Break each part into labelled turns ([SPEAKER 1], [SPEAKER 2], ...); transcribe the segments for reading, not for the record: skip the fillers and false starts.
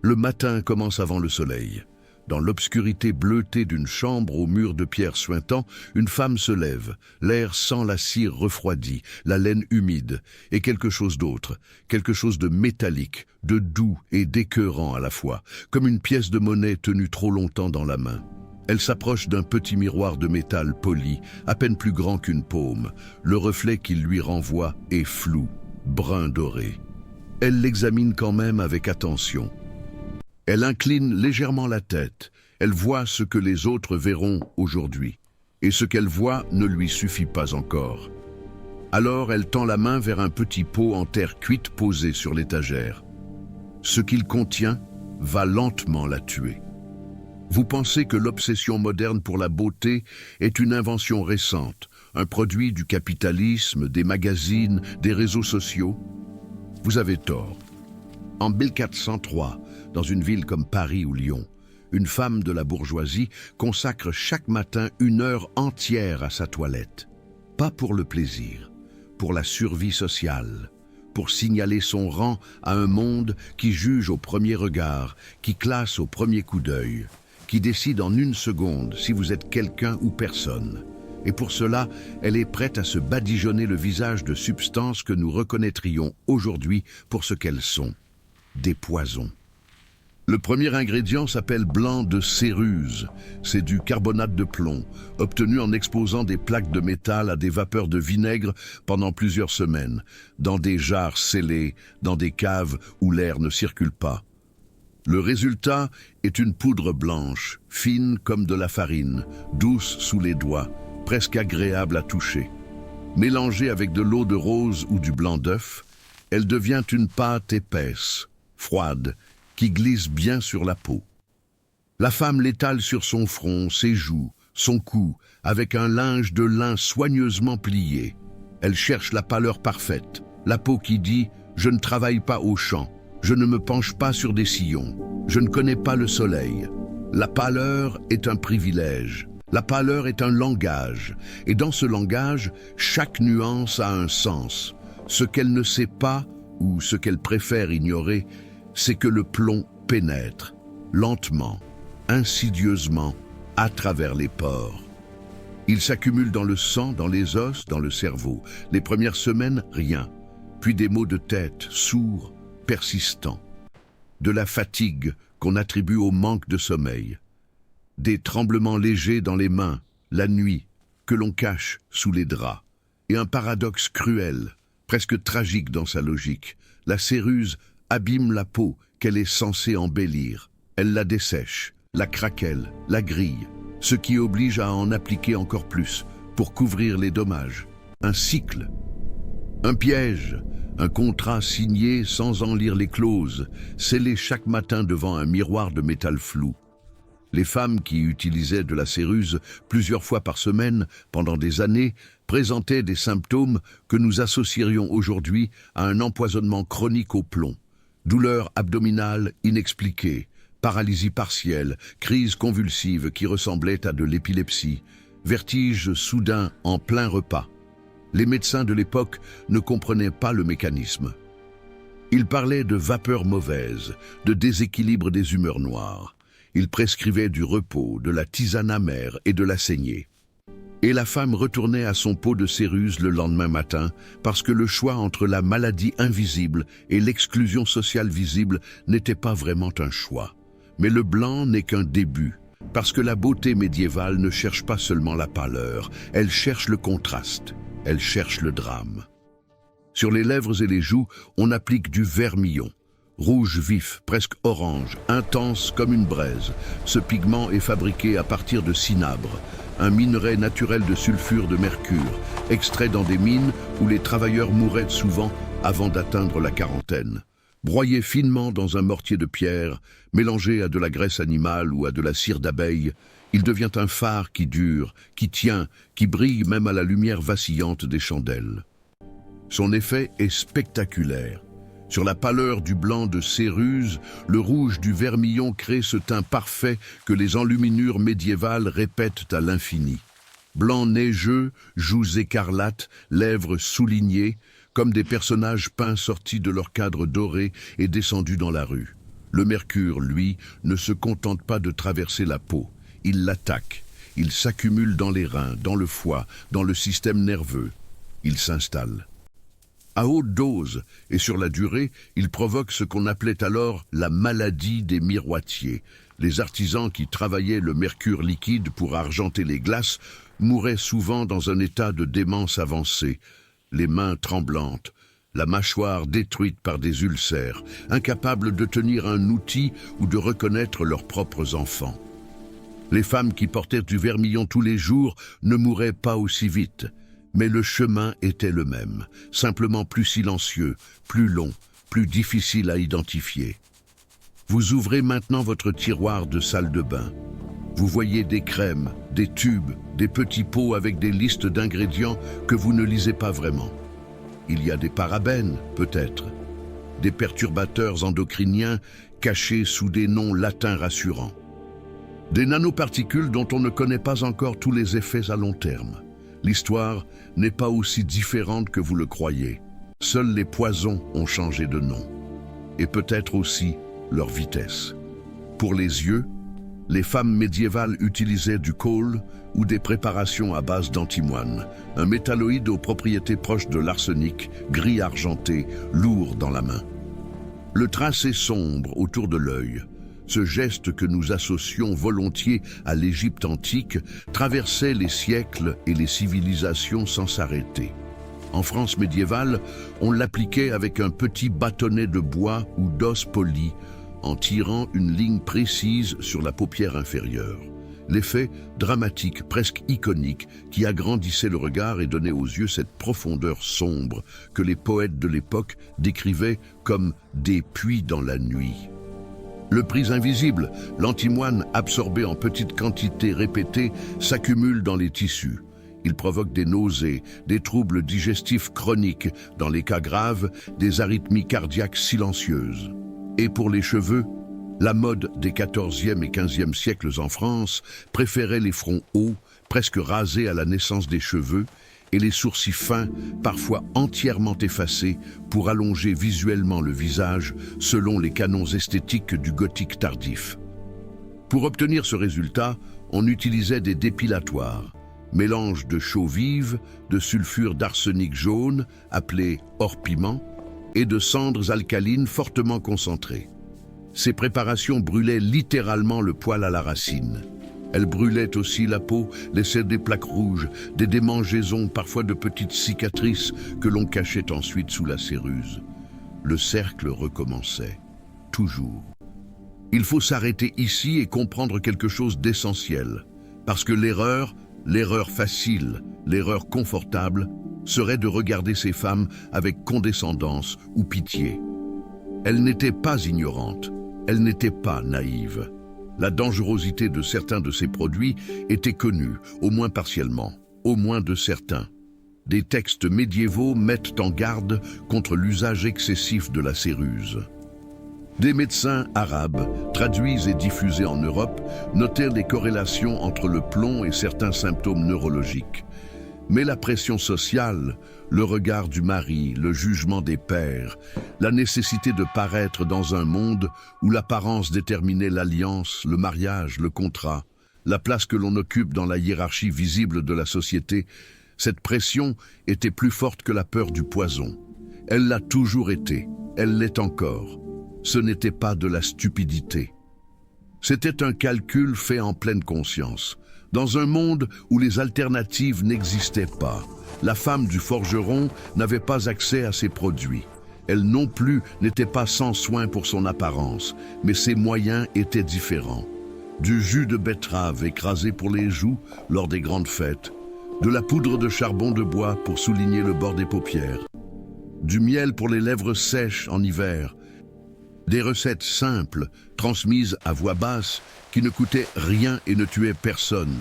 [SPEAKER 1] Le matin commence avant le soleil. Dans l'obscurité bleutée d'une chambre aux murs de pierre suintants, une femme se lève. L'air sent la cire refroidie, la laine humide, et quelque chose d'autre, quelque chose de métallique, de doux et d'écœurant à la fois, comme une pièce de monnaie tenue trop longtemps dans la main. Elle s'approche d'un petit miroir de métal poli, à peine plus grand qu'une paume. Le reflet qu'il lui renvoie est flou, brun doré. Elle l'examine quand même avec attention. Elle incline légèrement la tête. Elle voit ce que les autres verront aujourd'hui. Et ce qu'elle voit ne lui suffit pas encore. Alors elle tend la main vers un petit pot en terre cuite posé sur l'étagère. Ce qu'il contient va lentement la tuer. Vous pensez que l'obsession moderne pour la beauté est une invention récente, un produit du capitalisme, des magazines, des réseaux sociaux? Vous avez tort. En 1403, dans une ville comme Paris ou Lyon, une femme de la bourgeoisie consacre chaque matin 1 heure entière à sa toilette. Pas pour le plaisir, pour la survie sociale, pour signaler son rang à un monde qui juge au premier regard, qui classe au premier coup d'œil, qui décide en 1 seconde si vous êtes quelqu'un ou personne. Et pour cela, elle est prête à se badigeonner le visage de substances que nous reconnaîtrions aujourd'hui pour ce qu'elles sont, des poisons. Le premier ingrédient s'appelle blanc de céruse. C'est du carbonate de plomb, obtenu en exposant des plaques de métal à des vapeurs de vinaigre pendant plusieurs semaines, dans des jarres scellées, dans des caves où l'air ne circule pas. Le résultat est une poudre blanche, fine comme de la farine, douce sous les doigts, presque agréable à toucher. Mélangée avec de l'eau de rose ou du blanc d'œuf, elle devient une pâte épaisse, froide, qui glisse bien sur la peau. La femme l'étale sur son front, ses joues, son cou, avec un linge de lin soigneusement plié. Elle cherche la pâleur parfaite, la peau qui dit « Je ne travaille pas au champ, je ne me penche pas sur des sillons, je ne connais pas le soleil ». La pâleur est un privilège, la pâleur est un langage, et dans ce langage, chaque nuance a un sens. Ce qu'elle ne sait pas, ou ce qu'elle préfère ignorer, c'est que le plomb pénètre, lentement, insidieusement, à travers les pores. Il s'accumule dans le sang, dans les os, dans le cerveau. Les premières semaines, rien. Puis des maux de tête, sourds, persistants. De la fatigue qu'on attribue au manque de sommeil. Des tremblements légers dans les mains, la nuit, que l'on cache sous les draps. Et un paradoxe cruel, presque tragique dans sa logique. La céruse abîme la peau qu'elle est censée embellir. Elle la dessèche, la craquelle, la grille, ce qui oblige à en appliquer encore plus pour couvrir les dommages. Un cycle, un piège, un contrat signé sans en lire les clauses, scellé chaque matin devant un miroir de métal flou. Les femmes qui utilisaient de la céruse plusieurs fois par semaine pendant des années présentaient des symptômes que nous associerions aujourd'hui à un empoisonnement chronique au plomb. Douleurs abdominales inexpliquées, paralysie partielle, crise convulsive qui ressemblait à de l'épilepsie, vertige soudain en plein repas. Les médecins de l'époque ne comprenaient pas le mécanisme. Ils parlaient de vapeurs mauvaises, de déséquilibre des humeurs noires. Ils prescrivaient du repos, de la tisane amère et de la saignée. Et la femme retournait à son pot de céruse le lendemain matin parce que le choix entre la maladie invisible et l'exclusion sociale visible n'était pas vraiment un choix. Mais le blanc n'est qu'un début, parce que la beauté médiévale ne cherche pas seulement la pâleur, elle cherche le contraste, elle cherche le drame. Sur les lèvres et les joues, on applique du vermillon. Rouge vif, presque orange, intense comme une braise. Ce pigment est fabriqué à partir de cinabre, un minerai naturel de sulfure de mercure, extrait dans des mines où les travailleurs mouraient souvent avant d'atteindre la quarantaine. Broyé finement dans un mortier de pierre, mélangé à de la graisse animale ou à de la cire d'abeille, il devient un phare qui dure, qui tient, qui brille même à la lumière vacillante des chandelles. Son effet est spectaculaire. Sur la pâleur du blanc de céruse, le rouge du vermillon crée ce teint parfait que les enluminures médiévales répètent à l'infini. Blanc neigeux, joues écarlates, lèvres soulignées, comme des personnages peints sortis de leur cadre doré et descendus dans la rue. Le mercure, lui, ne se contente pas de traverser la peau, il l'attaque. Il s'accumule dans les reins, dans le foie, dans le système nerveux. Il s'installe. À haute dose et sur la durée, il provoque ce qu'on appelait alors la maladie des miroitiers. Les artisans qui travaillaient le mercure liquide pour argenter les glaces mouraient souvent dans un état de démence avancée, les mains tremblantes, la mâchoire détruite par des ulcères, incapables de tenir un outil ou de reconnaître leurs propres enfants. Les femmes qui portaient du vermillon tous les jours ne mouraient pas aussi vite, mais le chemin était le même, simplement plus silencieux, plus long, plus difficile à identifier. Vous ouvrez maintenant votre tiroir de salle de bain. Vous voyez des crèmes, des tubes, des petits pots avec des listes d'ingrédients que vous ne lisez pas vraiment. Il y a des parabènes, peut-être, des perturbateurs endocriniens cachés sous des noms latins rassurants. Des nanoparticules dont on ne connaît pas encore tous les effets à long terme. L'histoire n'est pas aussi différente que vous le croyez. Seuls les poisons ont changé de nom. Et peut-être aussi leur vitesse. Pour les yeux, les femmes médiévales utilisaient du kohl ou des préparations à base d'antimoine, un métalloïde aux propriétés proches de l'arsenic, gris argenté, lourd dans la main. Le tracé sombre autour de l'œil, ce geste que nous associons volontiers à l'Égypte antique, traversait les siècles et les civilisations sans s'arrêter. En France médiévale, on l'appliquait avec un petit bâtonnet de bois ou d'os poli, en tirant une ligne précise sur la paupière inférieure. L'effet dramatique, presque iconique, qui agrandissait le regard et donnait aux yeux cette profondeur sombre que les poètes de l'époque décrivaient comme des puits dans la nuit. Le prisme invisible, l'antimoine absorbé en petites quantités répétées, s'accumule dans les tissus. Il provoque des nausées, des troubles digestifs chroniques, dans les cas graves, des arythmies cardiaques silencieuses. Et pour les cheveux, la mode des XIVe et XVe siècles en France préférait les fronts hauts, presque rasés à la naissance des cheveux, et les sourcils fins, parfois entièrement effacés, pour allonger visuellement le visage selon les canons esthétiques du gothique tardif. Pour obtenir ce résultat, on utilisait des dépilatoires, mélange de chaux vive, de sulfure d'arsenic jaune, appelé or-piment, et de cendres alcalines fortement concentrées. Ces préparations brûlaient littéralement le poil à la racine. Elles brûlaient aussi la peau, laissaient des plaques rouges, des démangeaisons, parfois de petites cicatrices que l'on cachait ensuite sous la céruse. Le cercle recommençait, toujours. Il faut s'arrêter ici et comprendre quelque chose d'essentiel, parce que l'erreur facile, l'erreur confortable, serait de regarder ces femmes avec condescendance ou pitié. Elles n'étaient pas ignorantes, elles n'étaient pas naïves. La dangerosité de certains de ces produits était connue, au moins partiellement, au moins de certains. Des textes médiévaux mettent en garde contre l'usage excessif de la céruse. Des médecins arabes, traduits et diffusés en Europe, notèrent les corrélations entre le plomb et certains symptômes neurologiques. Mais la pression sociale, le regard du mari, le jugement des pères, la nécessité de paraître dans un monde où l'apparence déterminait l'alliance, le mariage, le contrat, la place que l'on occupe dans la hiérarchie visible de la société, cette pression était plus forte que la peur du poison. Elle l'a toujours été, elle l'est encore. Ce n'était pas de la stupidité. C'était un calcul fait en pleine conscience. Dans un monde où les alternatives n'existaient pas, la femme du forgeron n'avait pas accès à ces produits. Elle non plus n'était pas sans soin pour son apparence, mais ses moyens étaient différents. Du jus de betterave écrasé pour les joues lors des grandes fêtes, de la poudre de charbon de bois pour souligner le bord des paupières, du miel pour les lèvres sèches en hiver, des recettes simples, transmises à voix basse, qui ne coûtaient rien et ne tuaient personne.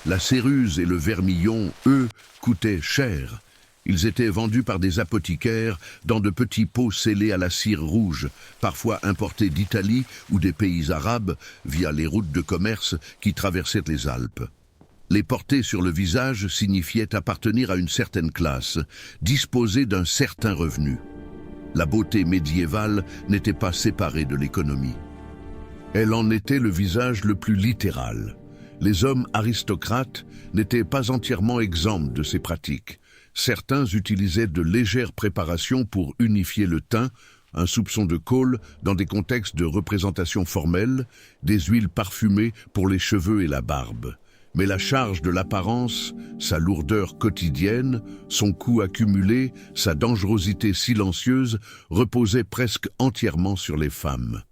[SPEAKER 1] La céruse et le vermillon, eux, coûtaient cher. Ils étaient vendus par des apothicaires dans de petits pots scellés à la cire rouge, parfois importés d'Italie ou des pays arabes via les routes de commerce qui traversaient les Alpes. Les porter sur le visage signifiait appartenir à une certaine classe, disposer d'un certain revenu. La beauté médiévale n'était pas séparée de l'économie. Elle en était le visage le plus littéral. Les hommes aristocrates n'étaient pas entièrement exempts de ces pratiques. Certains utilisaient de légères préparations pour unifier le teint, un soupçon de kôl dans des contextes de représentation formelle, des huiles parfumées pour les cheveux et la barbe. Mais la charge de l'apparence, sa lourdeur quotidienne, son coût accumulé, sa dangerosité silencieuse reposaient presque entièrement sur les femmes.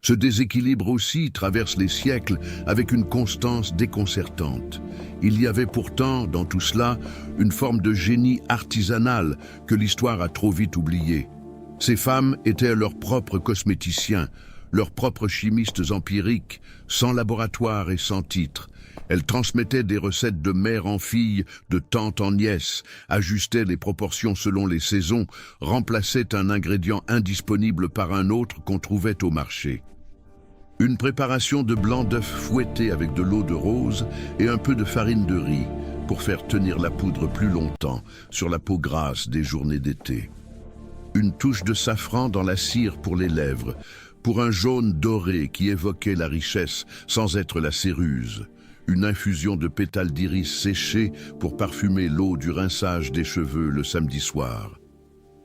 [SPEAKER 1] Ce déséquilibre aussi traverse les siècles avec une constance déconcertante. Il y avait pourtant, dans tout cela, une forme de génie artisanal que l'histoire a trop vite oublié. Ces femmes étaient leurs propres cosméticiens, leurs propres chimistes empiriques, sans laboratoire et sans titre. Elles transmettaient des recettes de mère en fille, de tante en nièce, ajustaient les proportions selon les saisons, remplaçaient un ingrédient indisponible par un autre qu'on trouvait au marché. Une préparation de blanc d'œuf fouetté avec de l'eau de rose et un peu de farine de riz pour faire tenir la poudre plus longtemps sur la peau grasse des journées d'été. Une touche de safran dans la cire pour les lèvres, pour un jaune doré qui évoquait la richesse sans être la céruse. Une infusion de pétales d'iris séchés pour parfumer l'eau du rinçage des cheveux le samedi soir.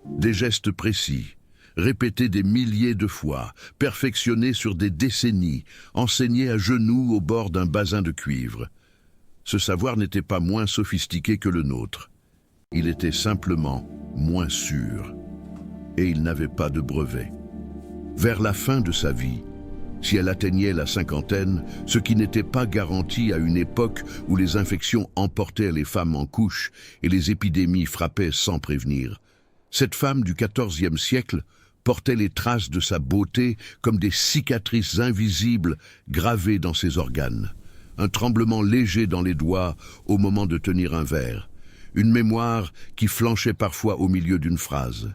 [SPEAKER 1] Des gestes précis, répétés des milliers de fois, perfectionnés sur des décennies, enseignés à genoux au bord d'un basin de cuivre. Ce savoir n'était pas moins sophistiqué que le nôtre. Il était simplement moins sûr. Et il n'avait pas de brevet. Vers la fin de sa vie, si elle atteignait la cinquantaine, ce qui n'était pas garanti à une époque où les infections emportaient les femmes en couches et les épidémies frappaient sans prévenir, cette femme du XIVe siècle portait les traces de sa beauté comme des cicatrices invisibles gravées dans ses organes. Un tremblement léger dans les doigts au moment de tenir un verre. Une mémoire qui flanchait parfois au milieu d'une phrase.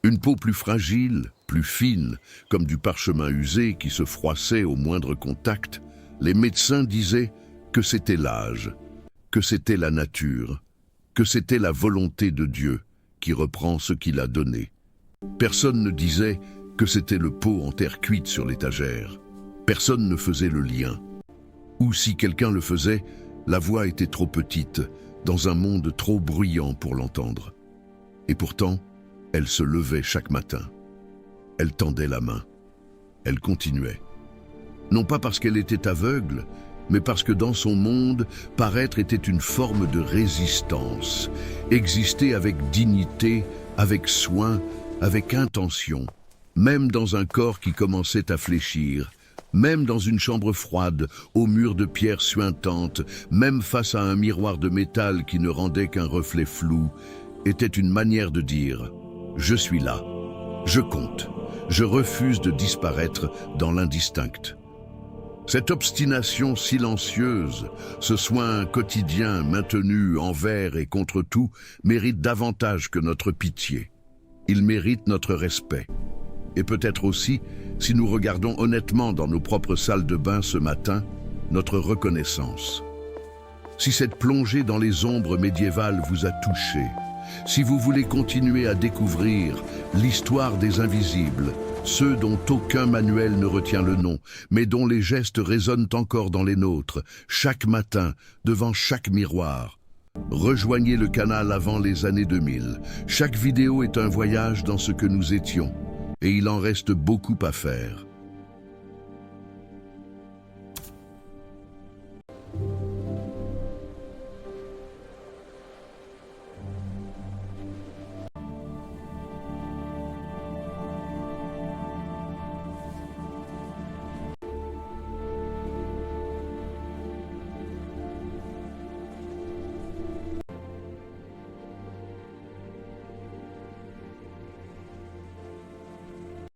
[SPEAKER 1] Une peau plus fragile, plus fine, comme du parchemin usé qui se froissait au moindre contact. Les médecins disaient que c'était l'âge, que c'était la nature, que c'était la volonté de Dieu qui reprend ce qu'il a donné. Personne ne disait que c'était le pot en terre cuite sur l'étagère. Personne ne faisait le lien. Ou si quelqu'un le faisait, la voix était trop petite, dans un monde trop bruyant pour l'entendre. Et pourtant, elle se levait chaque matin. Elle tendait la main. Elle continuait. Non pas parce qu'elle était aveugle, mais parce que dans son monde, paraître était une forme de résistance. Exister avec dignité, avec soin, avec intention. Même dans un corps qui commençait à fléchir, même dans une chambre froide, aux murs de pierre suintante, même face à un miroir de métal qui ne rendait qu'un reflet flou, était une manière de dire « Je suis là, je compte, je refuse de disparaître dans l'indistinct ». Cette obstination silencieuse, ce soin quotidien maintenu envers et contre tout, mérite davantage que notre pitié. Il mérite notre respect. Et peut-être aussi, si nous regardons honnêtement dans nos propres salles de bain ce matin, notre reconnaissance. Si cette plongée dans les ombres médiévales vous a touché, si vous voulez continuer à découvrir l'histoire des invisibles, ceux dont aucun manuel ne retient le nom, mais dont les gestes résonnent encore dans les nôtres, chaque matin, devant chaque miroir, rejoignez le canal avant les années 2000. Chaque vidéo est un voyage dans ce que nous étions, et il en reste beaucoup à faire.